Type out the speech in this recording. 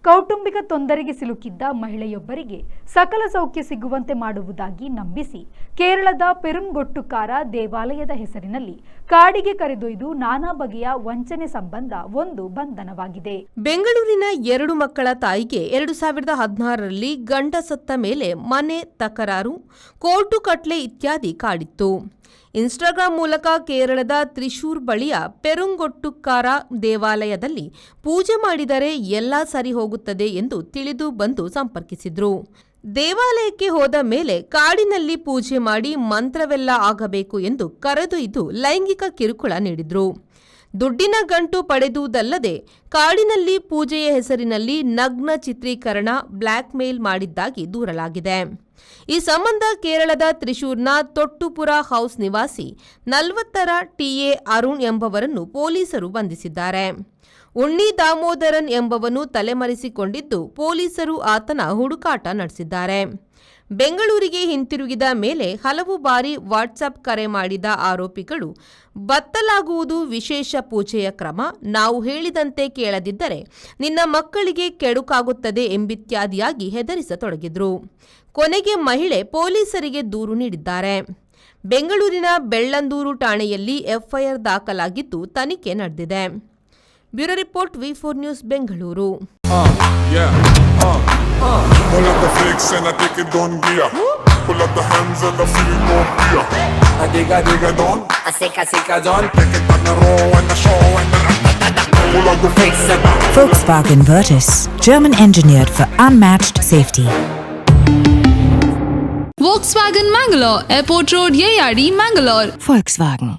ಕೌಟುಂಬಿಕ ತೊಂದರೆಗೆ ಸಿಲುಕಿದ್ದ ಮಹಿಳೆಯೊಬ್ಬರಿಗೆ ಸಕಲ ಸೌಖ್ಯ ಸಿಗುವಂತೆ ಮಾಡುವುದಾಗಿ ನಂಬಿಸಿ ಕೇರಳದ ಪೆರುಂಗೊಟ್ಟುಕಾರ ದೇವಾಲಯದ ಹೆಸರಿನಲ್ಲಿ ಕಾಡಿಗೆ ಕರೆದೊಯ್ದು ನಾನಾ ಬಗೆಯ ವಂಚನೆ ಸಂಬಂಧ ಒಂದು ಬಂಧನವಾಗಿದೆ. ಬೆಂಗಳೂರಿನ 2 ಮಕ್ಕಳ ತಾಯಿಗೆ 2016ರಲ್ಲಿ ಗಂಡ ಸತ್ತ ಮೇಲೆ ಮನೆ ತಕರಾರು, ಕೋರ್ಟು ಕಟ್ಲೆ ಇತ್ಯಾದಿ ಕಾಡಿತ್ತು. ಇನ್ಸ್ಟಾಗ್ರಾಂ ಮೂಲಕ ಕೇರಳದ ತ್ರಿಶೂರ್ ಬಳಿಯ ಪೆರುಂಗೊಟ್ಟುಕಾರ ದೇವಾಲಯದಲ್ಲಿ ಪೂಜೆ ಮಾಡಿದರೆ ಎಲ್ಲ ಸರಿ ಹೋಗುತ್ತದೆ ಎಂದು ತಿಳಿದು ಬಂದು ಸಂಪರ್ಕಿಸಿದ್ರು. ದೇವಾಲಯಕ್ಕೆ ಹೋದ ಮೇಲೆ ಕಾಡಿನಲ್ಲಿ ಪೂಜೆ ಮಾಡಿ ಮಂತ್ರವೆಲ್ಲ ಆಗಬೇಕು ಎಂದು ಕರೆದೊಯ್ದು ಲೈಂಗಿಕ ಕಿರುಕುಳ ನೀಡಿದ್ರು. ದುಡ್ಡಿನ ಗಂಟು ಪಡೆದುದಲ್ಲದೆ ಕಾಡಿನಲ್ಲಿ ಪೂಜೆಯ ಹೆಸರಿನಲ್ಲಿ ನಗ್ನ ಚಿತ್ರೀಕರಣ, ಬ್ಲ್ಯಾಕ್ ಮೇಲ್ ಮಾಡಿದ್ದಾಗಿ ದೂರಲಾಗಿದೆ. ಈ ಸಂಬಂಧ ಕೇರಳದ ತ್ರಿಶೂರ್ನ ತೊಟ್ಟುಪುರ ಹೌಸ್ ನಿವಾಸಿ 40ರ ಟಿಎ ಅರುಣ್ ಎಂಬವರನ್ನು ಪೊಲೀಸರು ಬಂಧಿಸಿದ್ದಾರೆ. ಉಣ್ಣಿ ದಾಮೋದರನ್ ಎಂಬವನು ತಲೆಮರೆಸಿಕೊಂಡಿದ್ದು ಪೊಲೀಸರು ಆತನ ಹುಡುಕಾಟ ನಡೆಸಿದ್ದಾರೆ. ಬೆಂಗಳೂರಿಗೆ ಹಿಂತಿರುಗಿದ ಮೇಲೆ ಹಲವು ಬಾರಿ ವಾಟ್ಸ್ಆಪ್ ಕರೆ ಮಾಡಿದ ಆರೋಪಿಗಳು ಬತ್ತಲಾಗುವುದು ವಿಶೇಷ ಪೂಜೆಯ ಕ್ರಮ, ನಾವು ಹೇಳಿದಂತೆ ಕೇಳದಿದ್ದರೆ ನಿನ್ನ ಮಕ್ಕಳಿಗೆ ಕೆಡುಕಾಗುತ್ತದೆ ಎಂಬಿತ್ಯಾದಿಯಾಗಿ ಹೆದರಿಸತೊಡಗಿದ್ರು. ಕೊನೆಗೆ ಮಹಿಳೆ ಪೊಲೀಸರಿಗೆ ದೂರು ನೀಡಿದ್ದಾರೆ. ಬೆಂಗಳೂರಿನ ಬೆಳ್ಳಂದೂರು ಠಾಣೆಯಲ್ಲಿ ಎಫ್ಐಆರ್ ದಾಖಲಾಗಿದ್ದು ತನಿಖೆ ನಡೆದಿದೆ. Bureau report V4 news Bengaluru. Pull up the flicks and I take it on gear. Pull up the hands and I feel no fear. I digga don, I sicka don. Take it on the row and the show and the pull up the flicks and Volkswagen Virtus, German engineered for unmatched safety. Volkswagen Mangalore, Airport Road, Yeyadi, Mangalore. Volkswagen.